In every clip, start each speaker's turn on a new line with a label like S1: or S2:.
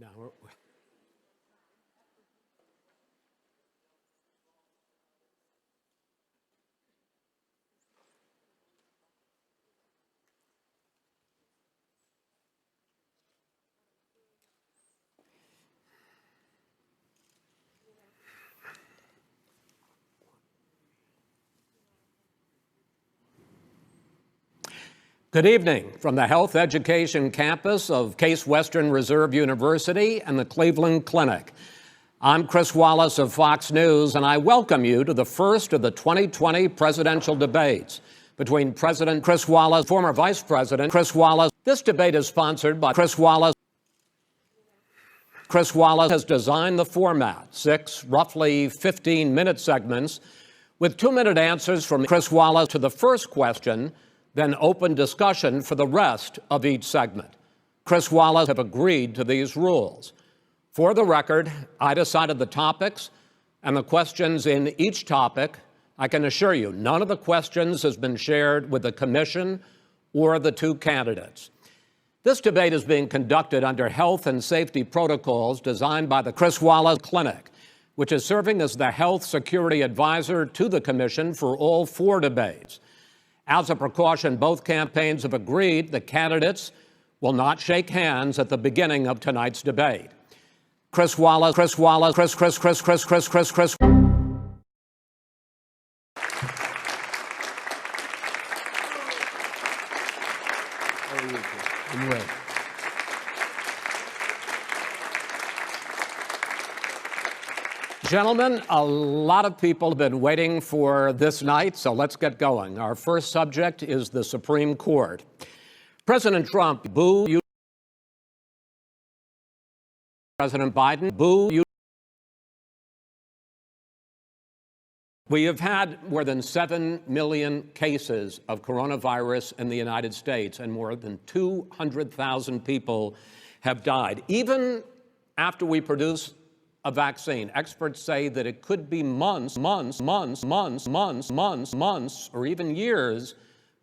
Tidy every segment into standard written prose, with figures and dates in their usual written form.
S1: No, Good evening from the Health Education campus of Case Western Reserve University and the Cleveland Clinic. I'm Chris Wallace of Fox News, and I welcome you to the first of the 2020 presidential debates between President Chris Wallace, former Vice President Chris Wallace. This debate is sponsored by Chris Wallace. Chris Wallace has designed the format, 6 roughly 15-minute segments with 2-minute answers from Chris Wallace to the first question, then open discussion for the rest of each segment. Chris Wallace have agreed to these rules. For the record, I decided the topics and the questions in each topic. I can assure you, none of the questions has been shared with the commission or the two candidates. This debate is being conducted under health and safety protocols designed by the Chris Wallace Clinic, which is serving as the health security advisor to the commission for all 4 debates. As a precaution, both campaigns have agreed the candidates will not shake hands at the beginning of tonight's debate. Chris Wallace. Gentlemen, a lot of people have been waiting for this night, so let's get going. Our first subject is the Supreme Court. President Trump, boo you. President Biden, boo you. We have had more than 7 million cases of coronavirus in the United States, and more than 200,000 people have died. Even after we produce a vaccine, experts say that it could be months, or even years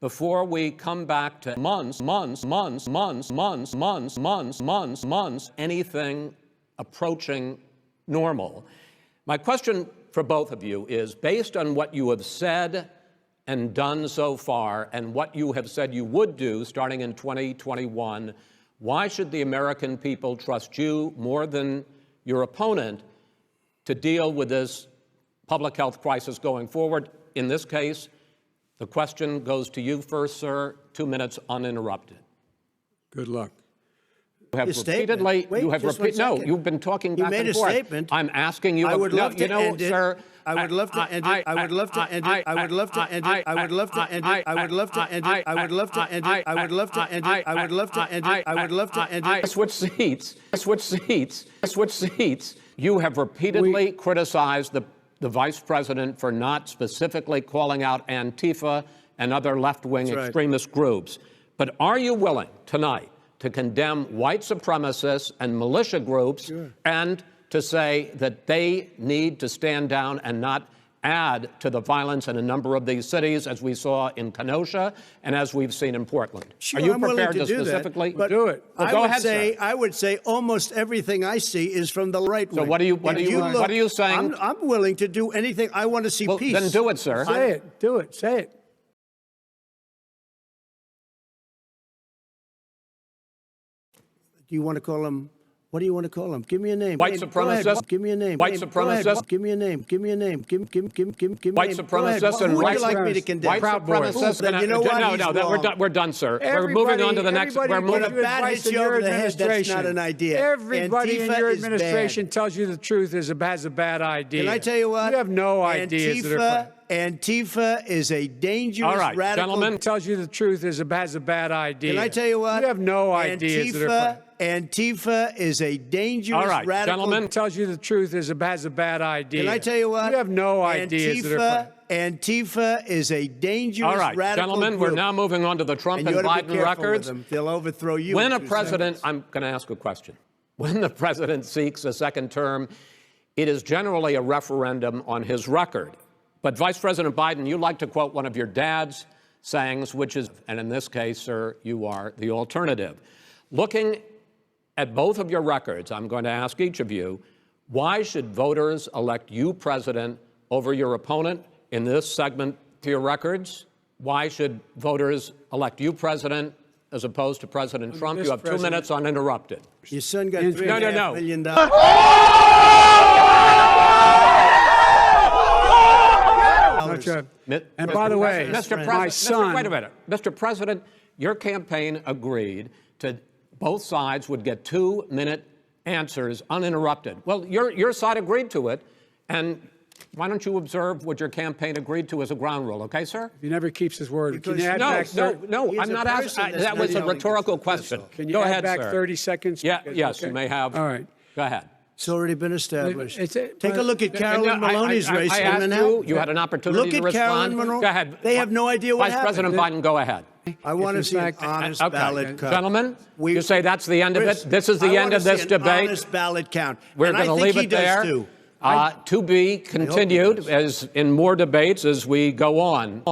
S1: before we come back to anything approaching normal. My question for both of you is, based on what you have said and done so far and what you have said you would do starting in 2021, why should the American people trust you more than your opponent to deal with this public health crisis going forward? In this case, the question goes to you first, sir. 2 minutes uninterrupted.
S2: Good luck.
S1: You have repeatedly, you've been talking back and forth.
S3: You made a statement.
S1: I'm asking you.
S3: I would love to end it.
S1: Sir,
S3: I would love to end it. I would love to end it. I would love to end it. I would love to end it. I would love to end it. I would love to end it. I would love to end it. I would love to end it. I would love to end it.
S1: Switch seats. You have repeatedly criticized the vice president for not specifically calling out Antifa and other left-wing extremist groups. But are you willing tonight to condemn white supremacists and militia groups and to say that they need to stand down and not add to the violence in a number of these cities, as we saw in Kenosha and as we've seen in Portland?
S3: Sure,
S1: are you
S3: I'm
S1: prepared
S3: to
S1: specifically
S3: do it?
S1: Well, go ahead, sir.
S3: I would say almost everything I see is from the right wing.
S1: So what are you saying?
S3: I'm willing to do anything. I want to see peace.
S1: Then do it, sir.
S2: Say it. Do it. Say it.
S3: Do you want to call him? What do you want to call him? Give me a name.
S1: White supremacist.
S3: Give me a name.
S1: White supremacist.
S3: Give me a name. Give me a name. Give
S1: White supremacist and
S3: who would you like me to condemn?
S1: White supremacist.
S3: You know what?
S1: No, we're done, sir. We're moving on to the next.
S3: When a bat hits you over the head, that's not an idea.
S2: Everybody in
S3: Antifa
S2: your
S3: is
S2: administration
S3: bad.
S2: tells you the truth has a bad idea.
S3: Can I tell you what?
S2: You have no ideas.
S3: Antifa is a dangerous,
S1: all right,
S3: radical.
S1: Gentlemen,
S2: tells you the truth has a bad idea.
S3: Can I tell you what?
S2: You have no ideas.
S3: Antifa is a dangerous,
S1: all right,
S3: radical.
S1: Gentlemen,
S2: tells you the truth has a bad idea.
S3: Can I tell you what?
S2: You have no ideas.
S3: Antifa is a dangerous,
S1: all right,
S3: radical
S1: gentlemen,
S3: group.
S1: We're now moving on to the Trump and
S3: Biden
S1: records.
S3: They'll overthrow you.
S1: When a president, I'm going to ask a question. When the president seeks a second term, it is generally a referendum on his record. But Vice President Biden, you like to quote one of your dad's sayings, which is, and in this case, sir, you are the alternative. Looking at both of your records, I'm going to ask each of you, why should voters elect you president over your opponent in this segment to your records? Why should voters elect you president as opposed to President Trump? You have 2 minutes uninterrupted.
S3: Your son got $3.5 million.
S2: And by the way, my son.
S1: Wait a minute. Mr. President, your campaign agreed to both sides would get 2-minute answers uninterrupted. Well, your side agreed to it, and why don't you observe what your campaign agreed to as a ground rule, okay, sir?
S2: He never keeps his word. Can you add
S1: No,
S2: back
S1: no, I'm not asking. That was a rhetorical question.
S2: Can you
S1: Go
S2: add
S1: ahead,
S2: back
S1: sir.
S2: 30 seconds?
S1: Yeah,
S2: Because-
S1: yes,
S2: okay.
S1: you may have.
S2: All right.
S1: Go ahead.
S3: It's already been established. Take a
S2: but-
S3: look at Carolyn Maloney's race.
S1: I asked you had an opportunity
S3: Look
S1: to
S3: at
S1: respond.
S3: Carolyn Maloney.
S1: Go ahead.
S3: They have no idea what
S1: Vice President Biden, go ahead.
S3: I want to
S2: In
S3: see an
S2: fact-
S3: honest
S1: Okay.
S3: ballot count.
S1: Gentlemen, you say that's the end of
S3: Chris,
S1: it? This is the end of this
S3: An
S1: debate?
S3: honest ballot count.
S1: We're
S3: And I
S1: going to
S3: think
S1: leave
S3: he
S1: it
S3: does
S1: there.
S3: too.
S1: To be continued
S3: does.
S1: as in more debates as we go on.